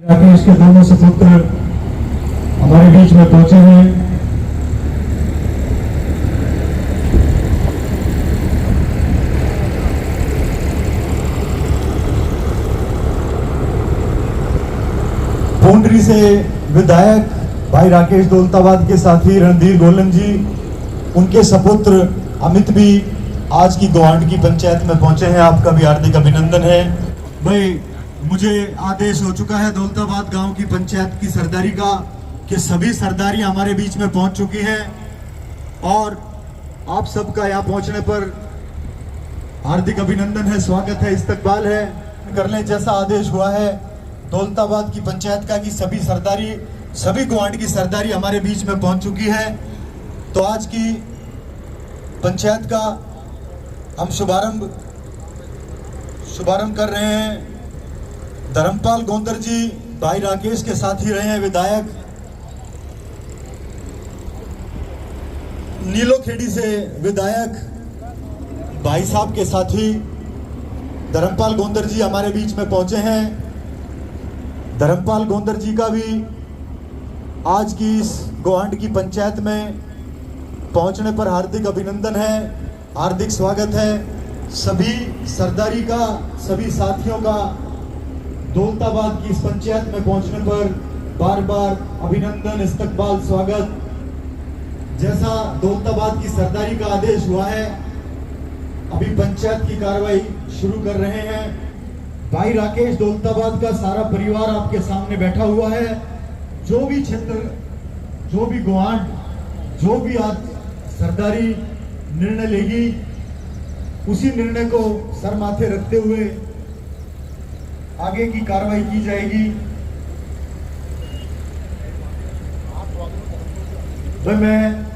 राकेश के दोनों सुपुत्र हमारे बीच में पहुंचे हैं। पूंडरी से विधायक भाई राकेश दौलताबाद के साथी रणधीर गोलन जी, उनके सपुत्र अमित भी आज की गोहांड की पंचायत में पहुंचे हैं। आपका भी हार्दिक अभिनंदन है। भाई, मुझे आदेश हो चुका है दौलताबाद गांव की पंचायत की सरदारी का कि सभी सरदारी हमारे बीच में पहुंच चुकी है और आप सबका यहाँ पहुंचने पर हार्दिक अभिनंदन है, स्वागत है, इस्तकबाल है। कर लें जैसा आदेश हुआ है दौलताबाद की पंचायत का कि सभी गोहांड की सरदारी हमारे बीच में पहुंच चुकी है। तो आज की पंचायत का हम शुभारंभ कर रहे हैं। धर्मपाल गोंदर जी भाई राकेश के साथ ही रहे हैं। विधायक नीलोखेड़ी से विधायक भाई साहब के साथी धर्मपाल गोंदर जी हमारे बीच में पहुंचे हैं। धर्मपाल गोंदर जी का भी आज की इस गोहांड की पंचायत में पहुंचने पर हार्दिक अभिनंदन है, हार्दिक स्वागत है। सभी सरदारी का, सभी साथियों का दौलताबाद की इस पंचायत में पहुंचने पर बार बार अभिनंदन, इस्तकबाल, स्वागत। जैसा दौलताबाद की सरदारी का आदेश हुआ है, अभी पंचायत की कार्रवाई शुरू कर रहे हैं। भाई राकेश दौलताबाद का सारा परिवार आपके सामने बैठा हुआ है। जो भी क्षेत्र, जो भी गोहांड, जो भी आज सरदारी निर्णय लेगी, उसी निर्णय को सर माथे रखते हुए आगे की कार्रवाई की जाएगी। तो मैं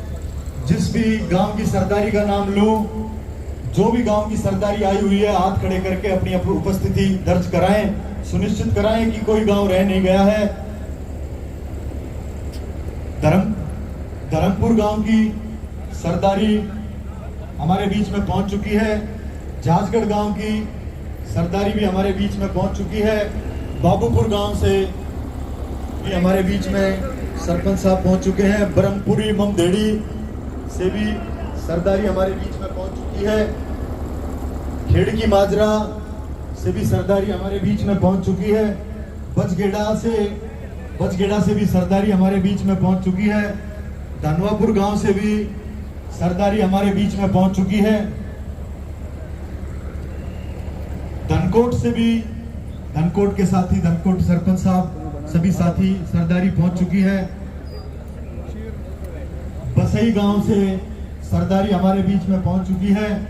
जिस भी गांव की सरदारी का नाम लूं, जो भी गांव की सरदारी आई हुई है, हाथ खड़े करके अपनी उपस्थिति दर्ज कराएं, सुनिश्चित कराएं कि कोई गांव रह नहीं गया है। धर्मपुर गांव की सरदारी हमारे बीच में पहुंच चुकी है। जाजगढ़ गांव की सरदारी भी हमारे बीच में पहुंच चुकी है। बाबूपुर गांव से भी हमारे बीच में सरपंच साहब पहुंच चुके हैं। ब्रह्मपुरी ममदेड़ी से भी सरदारी हमारे बीच में पहुंच चुकी है। खेड़की माजरा से भी सरदारी हमारे बीच में पहुंच चुकी है। बचगेड़ा से भी सरदारी हमारे बीच में पहुंच चुकी है। धनवापुर गांव से भी सरदारी हमारे बीच में पहुंच चुकी है। धनकोट से भी, धनकोट के साथी, धनकोट सरपंच साहब, सभी साथी सरदारी पहुंच चुकी है। बसई गांव से सरदारी हमारे बीच में पहुंच चुकी है।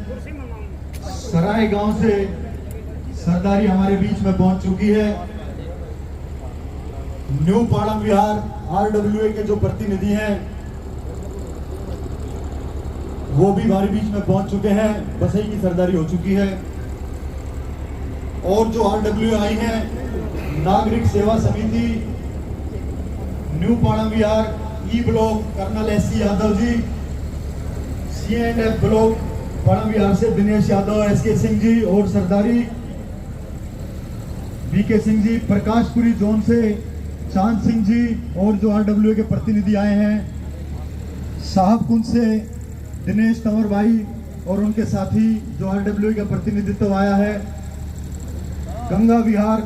सराय गांव से सरदारी हमारे बीच में पहुंच चुकी है। न्यू पाड़म विहार RWA के जो प्रतिनिधि हैं वो भी हमारे बीच में पहुंच चुके हैं। बसई की सरदारी हो चुकी है। और जो RWA आई है, नागरिक सेवा समिति new Padam Vihar E block colonel SC Yadav ji, C&F block Padam Vihar से दिनेश यादव, SK सिंह जी और सरदारी BK सिंह जी, प्रकाशपुरी जोन से चांद सिंह जी और जो RWA के प्रतिनिधि आए हैं, साहबकुंज से दिनेश तंवर भाई और उनके साथी जो RWA का प्रतिनिधित्व आया है। गंगा विहार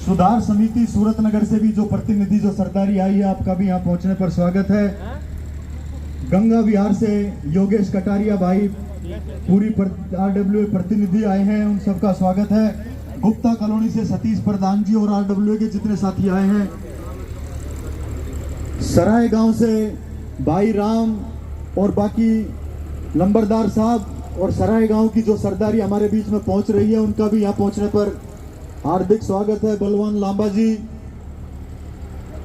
सुधार समिति सूरतनगर से भी जो प्रतिनिधि, जो सरदारी आई है, आपका भी यहाँ पहुंचने पर स्वागत है। गंगा विहार से योगेश कटारिया भाई, पूरी RWA प्रतिनिधि आए हैं, उन सबका स्वागत है। गुप्ता कॉलोनी से सतीश प्रधान जी और RWA के जितने साथी आए हैं। सराय गांव से भाई राम और बाकी लंबरदार साहब और सराय गांव की जो सरदारी हमारे बीच में पहुंच रही है, उनका भी यहाँ पहुंचने पर हार्दिक स्वागत है। बलवान लांबा जी।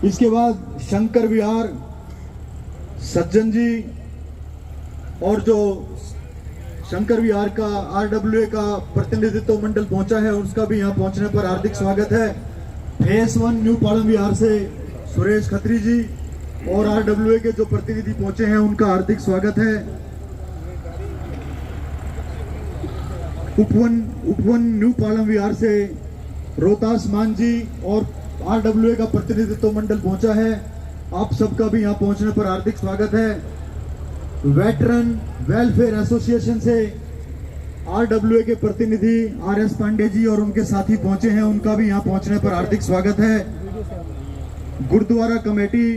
इसके बाद शंकर विहार सज्जन जी और जो शंकर विहार का RWA का प्रतिनिधित्व मंडल पहुंचा है, उसका भी यहाँ पहुंचने पर हार्दिक स्वागत है। फेस 1 न्यू पाड़म विहार से सुरेश खत्री जी और RWA के जो प्रतिनिधि पहुंचे हैं, उनका हार्दिक स्वागत है। उपवन न्यू पालम विहार से रोहतास मान जी और आरडब्ल्यूए का प्रतिनिधित्व मंडल पहुंचा है। आप सबका भी यहाँ पहुंचने पर हार्दिक स्वागत है। वेटरन वेलफेयर एसोसिएशन से आरडब्ल्यूए के प्रतिनिधि आर.एस. पांडे जी और उनके साथी पहुंचे हैं, उनका भी यहाँ पहुंचने पर हार्दिक स्वागत है। गुरुद्वारा कमेटी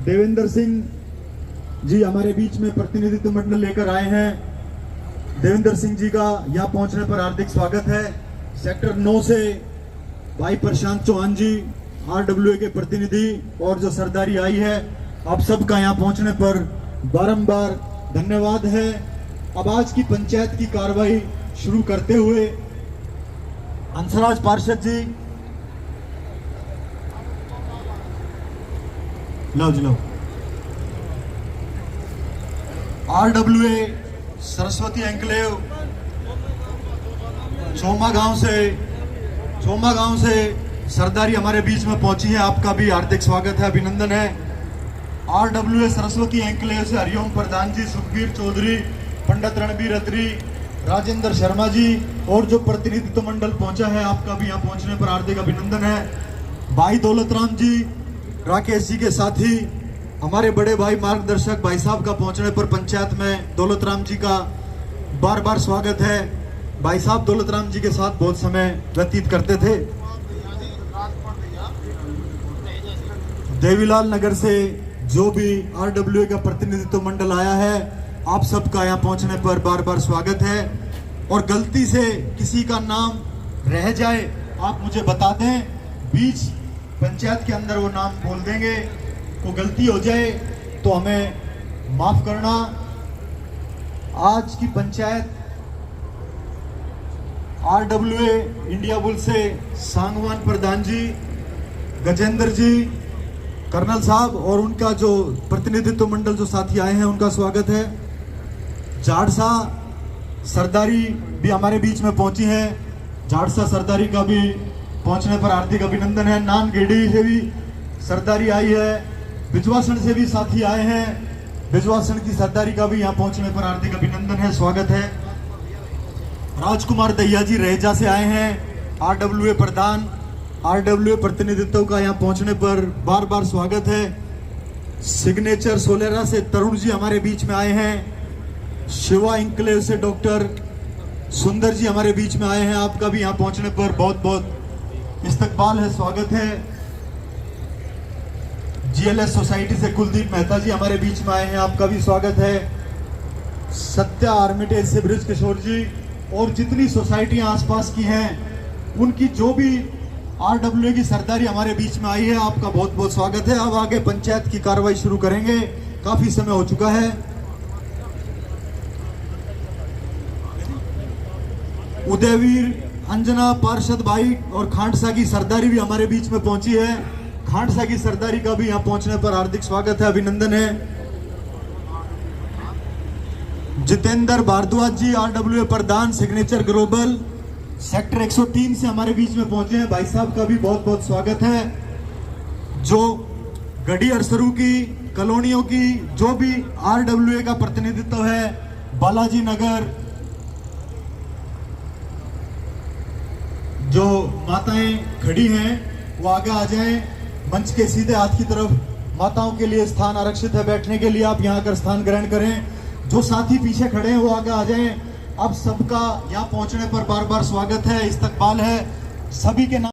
देवेंद्र सिंह जी हमारे बीच में प्रतिनिधित्व मंडल लेकर आए हैं। देवेंद्र सिंह जी का यहाँ पहुंचने पर हार्दिक स्वागत है। सेक्टर 9 से भाई प्रशांत चौहान जी आरडब्ल्यूए के प्रतिनिधि और जो सरदारी आई है, आप सबका यहाँ पहुंचने पर बारंबार धन्यवाद है। अब आज की पंचायत की कार्रवाई शुरू करते हुए हंसराज पार्षद जी, लो जी लो। आरडब्ल्यूए सरस्वती एंक्लेव चोमा गांव से सरदारी हमारे बीच में पहुंची है, आपका भी हार्दिक स्वागत है, अभिनंदन है। आरडब्ल्यूए सरस्वती एंक्लेव से हरिओम प्रधान जी, सुखबीर चौधरी, पंडित रणबीर अत्री, राजेंद्र शर्मा जी और जो प्रतिनिधित्व मंडल पहुंचा है, आपका भी यहाँ पहुंचने पर हार्दिक अभिनंदन है। भाई दौलतराम जी, राकेश जी के साथी, हमारे बड़े भाई मार्गदर्शक भाई साहब का पहुंचने पर पंचायत में दौलतराम जी का बार बार स्वागत है। भाई साहब दौलतराम जी के साथ बहुत समय व्यतीत करते थे। देवीलाल नगर से जो भी आरडब्ल्यूए का प्रतिनिधित्व मंडल आया है, आप सबका यहाँ पहुंचने पर बार बार स्वागत है। और गलती से किसी का नाम रह जाए आप मुझे बता दें, बीच पंचायत के अंदर वो नाम बोल देंगे। को गलती हो जाए तो हमें माफ करना। आज की पंचायत आरडब्ल्यूए इंडिया बुल से सांगवान प्रधान जी, गजेंद्र जी, कर्नल साहब और उनका जो प्रतिनिधित्व मंडल जो साथी आए हैं, उनका स्वागत है। जाड़सा सरदारी भी हमारे बीच में पहुंची है, जाड़सा सरदारी का भी पहुंचने पर हार्दिक अभिनंदन है। नानगेड़ी से भी सरदारी आई है, बिजवासन से भी साथी आए हैं, बिजवासन की सरदारी का भी यहाँ पहुंचने पर हार्दिक अभिनंदन है, स्वागत है। राजकुमार दैया जी रहेजा से आए हैं, आरडब्ल्यूए प्रधान, आरडब्ल्यूए प्रतिनिधित्व का यहाँ पहुंचने पर बार बार स्वागत है। सिग्नेचर सोलेरा से तरुण जी हमारे बीच में आए हैं। शिवा इंक्लेव से डॉक्टर सुंदर जी हमारे बीच में आए हैं, आपका भी यहाँ पहुंचने पर बहुत बहुत इस्तकबाल है, स्वागत है। जीएलएस सोसाइटी से कुलदीप मेहता जी हमारे बीच में आए हैं, आपका भी स्वागत है। सत्या आर्मिटेज से ब्रिज किशोर जी और जितनी सोसाइटियां आसपास की हैं, उनकी जो भी आरडब्ल्यूए की सरदारी हमारे बीच में आई है, आपका बहुत बहुत स्वागत है। अब आगे पंचायत की कार्रवाई शुरू करेंगे, काफी समय हो चुका है। उदयवीर, अंजना पार्षद भाई और खांडसा की सरदारी भी हमारे बीच में पहुंची है, खांडसा की सरदारी का भी यहाँ पहुंचने पर हार्दिक स्वागत है, अभिनंदन है। जितेंद्र भारद्वाज जी आरडब्ल्यूए प्रधान, सिग्नेचर ग्लोबल, सेक्टर 103 से हमारे बीच में पहुंचे हैं, भाई साहब का भी बहुत बहुत स्वागत है। जो गढ़ी अरसरू की कॉलोनियों की जो भी आरडब्ल्यूए का प्रतिनिधित्व है, बालाजी नगर, जो माताएं खड़ी हैं वो आगे आ जाएं। मंच के सीधे हाथ की तरफ माताओं के लिए स्थान आरक्षित है बैठने के लिए, आप यहाँ आकर स्थान ग्रहण करें। जो साथी पीछे खड़े हैं वो आगे आ जाएं। अब सबका यहाँ पहुंचने पर बार बार स्वागत है, इस्तकबाल है। सभी के नाम